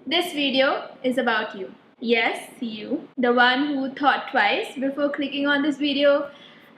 This video is about you. Yes, you, the one who thought twice before clicking on this video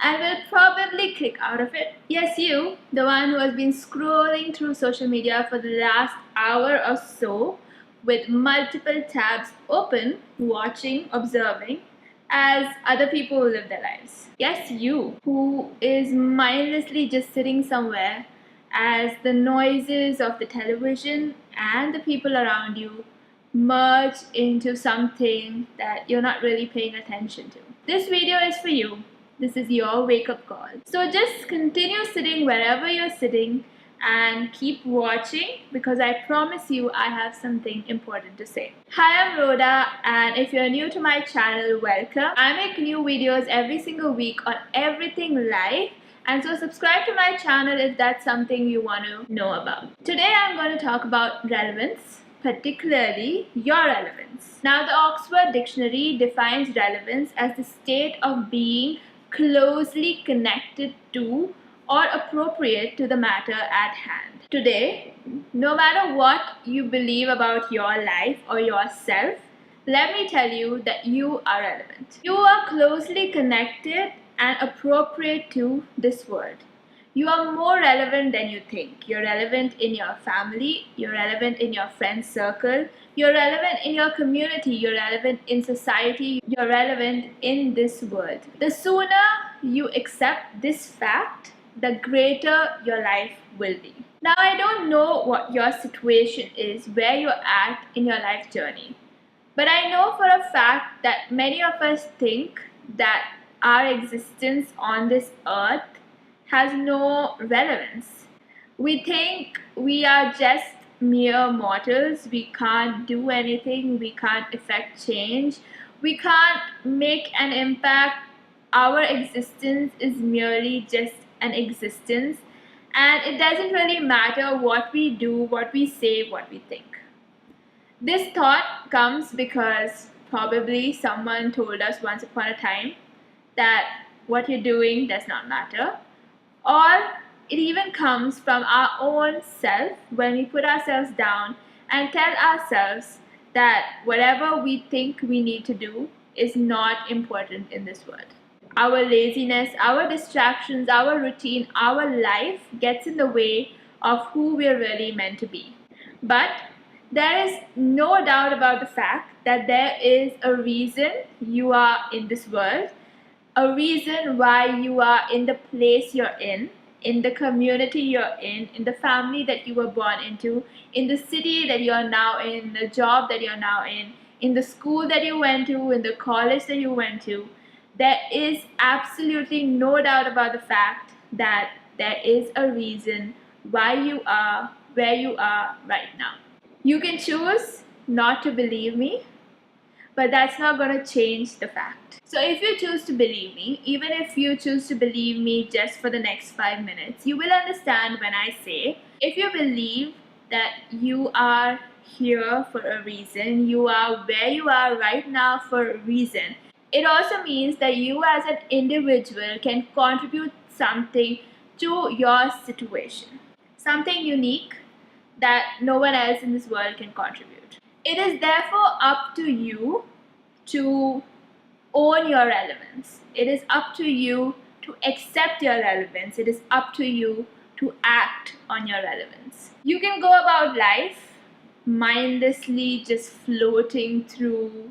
and will probably click out of it. Yes, you, the one who has been scrolling through social media for the last hour or so with multiple tabs open, watching, observing as other people live their lives. Yes, you, who is mindlessly just sitting somewhere as the noises of the television and the people around you merge into something that you're not really paying attention to. This video is for you. This is your wake up call. So just continue sitting wherever you're sitting and keep watching because I promise you I have something important to say. Hi, I'm Rhoda, and if you're new to my channel, welcome. I make new videos every single week on everything life, and so subscribe to my channel if that's something you want to know about. Today I'm going to talk about relevance, particularly your relevance. Now, the Oxford Dictionary defines relevance as the state of being closely connected to or appropriate to the matter at hand. Today, no matter what you believe about your life or yourself, let me tell you that you are relevant. You are closely connected and appropriate to this world. You are more relevant than you think. You're relevant in your family, you're relevant in your friend circle, you're relevant in your community, you're relevant in society, you're relevant in this world. The sooner you accept this fact, the greater your life will be. Now, I don't know what your situation is, where you're at in your life journey, but I know for a fact that many of us think that our existence on this earth has no relevance. We think we are just mere mortals, we can't do anything, we can't effect change, we can't make an impact. Our existence is merely just an existence, and it doesn't really matter what we do, what we say, what we think. This thought comes because probably someone told us once upon a time that what you're doing does not matter, or it even comes from our own self when we put ourselves down and tell ourselves that whatever we think we need to do is not important in this world. Our laziness, our distractions, our routine, our life gets in the way of who we're really meant to be. But there is no doubt about the fact that there is a reason you are in this world, a reason why you are in the place you're in the community you're in the family that you were born into, in the city that you're now in, the job that you're now in the school that you went to, in the college that you went to. There is absolutely no doubt about the fact that there is a reason why you are where you are right now. You can choose not to believe me, but that's not going to change the fact. So if you choose to believe me, even if you choose to believe me just for the next 5 minutes, you will understand when I say, if you believe that you are here for a reason, you are where you are right now for a reason, it also means that you as an individual can contribute something to your situation, something unique that no one else in this world can contribute. It is therefore up to you to own your relevance. It is up to you to accept your relevance. It is up to you to act on your relevance. You can go about life mindlessly just floating through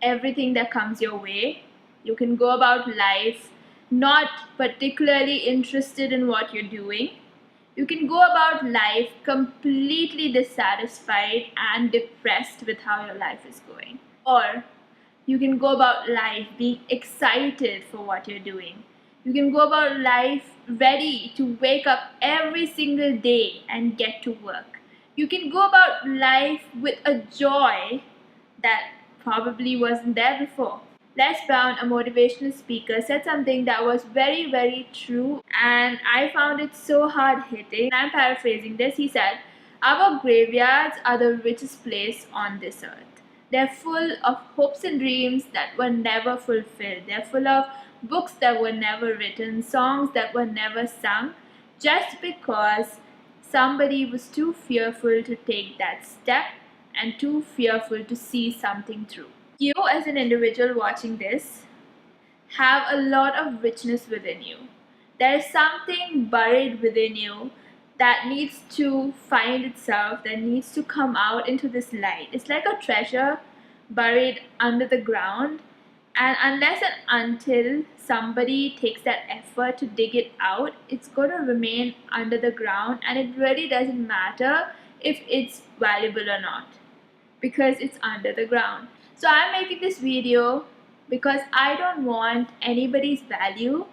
everything that comes your way. You can go about life not particularly interested in what you're doing. You can go about life completely dissatisfied and depressed with how your life is going. Or you can go about life being excited for what you're doing. You can go about life ready to wake up every single day and get to work. You can go about life with a joy that probably wasn't there before. Les Brown, a motivational speaker, said something that was very, very true, and I found it so hard hitting. I'm paraphrasing this. He said, "Our graveyards are the richest place on this earth. They're full of hopes and dreams that were never fulfilled. They're full of books that were never written, songs that were never sung, just because somebody was too fearful to take that step and too fearful to see something through. You, as an individual watching this, have a lot of richness within you. There is something buried within you that needs to find itself, that needs to come out into this light. It's like a treasure buried under the ground, and unless and until somebody takes that effort to dig it out, it's going to remain under the ground, and it really doesn't matter if it's valuable or not because it's under the ground. So I'm making this video because I don't want anybody's value,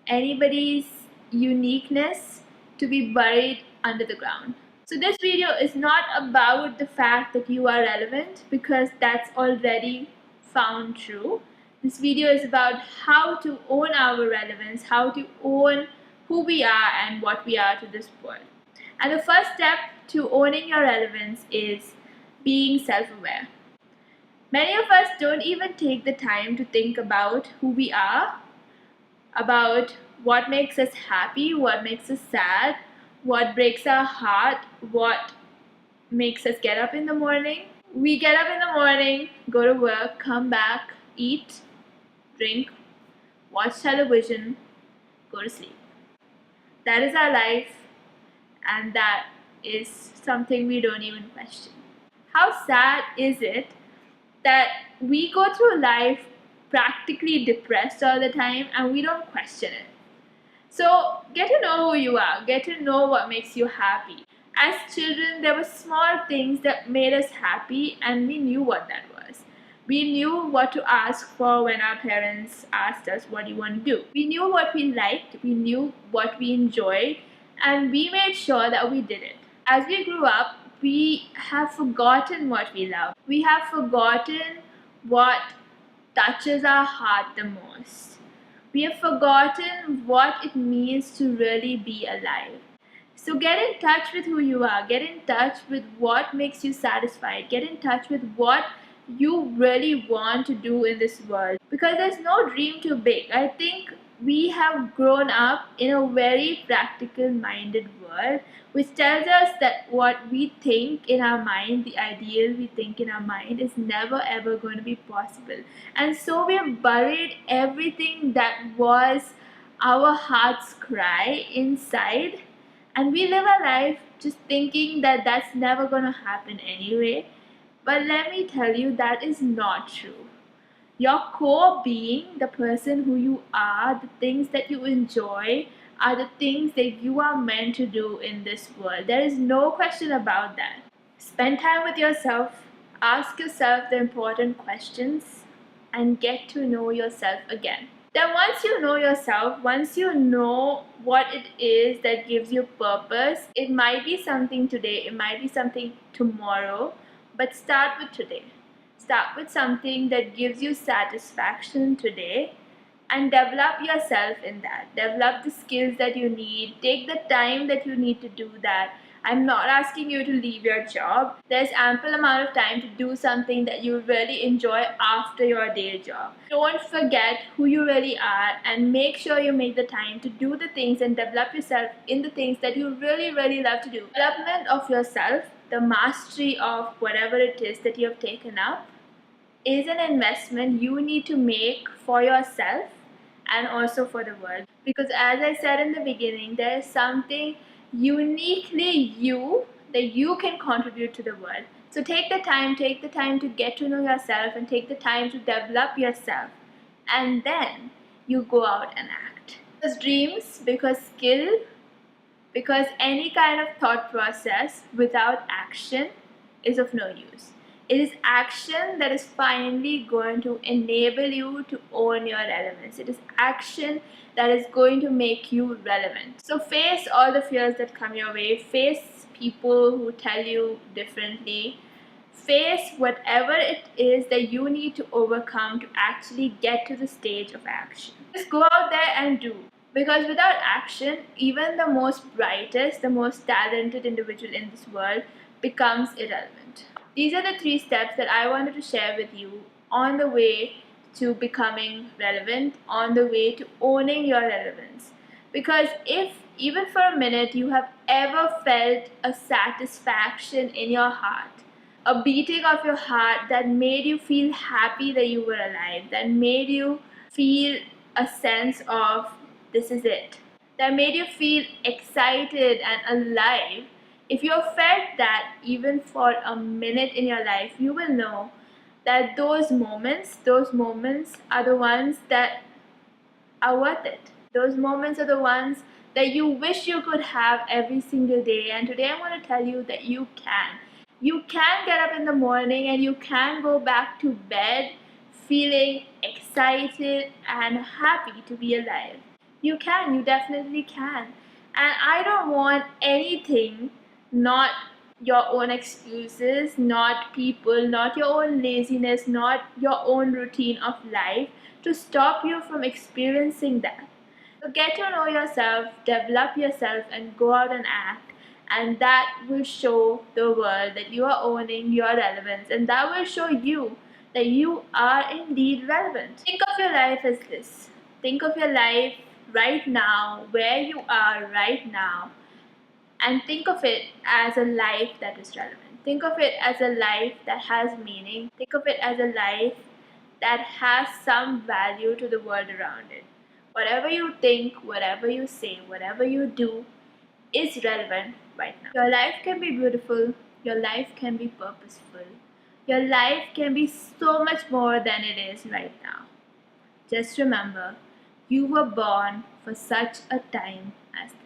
anybody's uniqueness to be buried under the ground. So this video is not about the fact that you are relevant, because that's already found true. This video is about how to own our relevance, how to own who we are and what we are to this world. And the first step to owning your relevance is being self-aware. Many of us don't even take the time to think about who we are, about what makes us happy, what makes us sad, what breaks our heart, what makes us get up in the morning. We get up in the morning, go to work, come back, eat, drink, watch television, go to sleep. That is our life, and that is something we don't even question. How sad is it that we go through life practically depressed all the time and we don't question it? So get to know who you are, get to know what makes you happy. As children, there were small things that made us happy, and we knew what that was. We knew what to ask for when our parents asked us, what do you want to do? We knew what we liked, we knew what we enjoyed, and we made sure that we did it. As we grew up, we have forgotten what we love. We have forgotten what touches our heart the most. We have forgotten what it means to really be alive. So get in touch with who you are. Get in touch with what makes you satisfied. Get in touch with what you really want to do in this world. Because there's no dream too big. I think we have grown up in a very practical minded world, which tells us that what we think in our mind, the ideal we think in our mind, is never ever going to be possible. And so we have buried everything that was our heart's cry inside, and we live our life just thinking that that's never going to happen anyway. But let me tell you, that is not true. Your core being, the person who you are, the things that you enjoy, are the things that you are meant to do in this world. There is no question about that. Spend time with yourself, ask yourself the important questions, and get to know yourself again. Then once you know yourself, once you know what it is that gives you purpose, it might be something today, it might be something tomorrow, but start with today. Start with something that gives you satisfaction today and develop yourself in that. Develop the skills that you need. Take the time that you need to do that. I'm not asking you to leave your job. There's ample amount of time to do something that you really enjoy after your day job. Don't forget who you really are, and make sure you make the time to do the things and develop yourself in the things that you really, really love to do. Development of yourself, the mastery of whatever it is that you have taken up, is an investment you need to make for yourself and also for the world. Because as I said in the beginning, there is something uniquely you that you can contribute to the world. So take the time to get to know yourself, and take the time to develop yourself, and then you go out and act. Because dreams, because skill, because any kind of thought process without action is of no use. It is action that is finally going to enable you to own your relevance. It is action that is going to make you relevant. So face all the fears that come your way. Face people who tell you differently. Face whatever it is that you need to overcome to actually get to the stage of action. Just go out there and do. Because without action, even the most brightest, the most talented individual in this world becomes irrelevant. These are the 3 steps that I wanted to share with you on the way to becoming relevant, on the way to owning your relevance. Because if even for a minute you have ever felt a satisfaction in your heart a beating of your heart that made you feel happy that you were alive, that made you feel a sense of this is it, that made you feel excited and alive. If you have felt that even for a minute in your life, you will know that those moments are the ones that are worth it. Those moments are the ones that you wish you could have every single day. And today I want to tell you that you can. You can get up in the morning and you can go back to bed feeling excited and happy to be alive. You can, you definitely can. And I don't want anything, not your own excuses, not people, not your own laziness, not your own routine of life to stop you from experiencing that. So get to know yourself, develop yourself, and go out and act. And that will show the world that you are owning your relevance, and that will show you that you are indeed relevant. Think of your life as this. Think of your life right now, where you are right now, and think of it as a life that is relevant. Think of it as a life that has meaning. Think of it as a life that has some value to the world around it. Whatever you think, whatever you say, whatever you do is relevant right now. Your life can be beautiful, your life can be purposeful, your life can be so much more than it is right now. Just remember, you were born for such a time as this.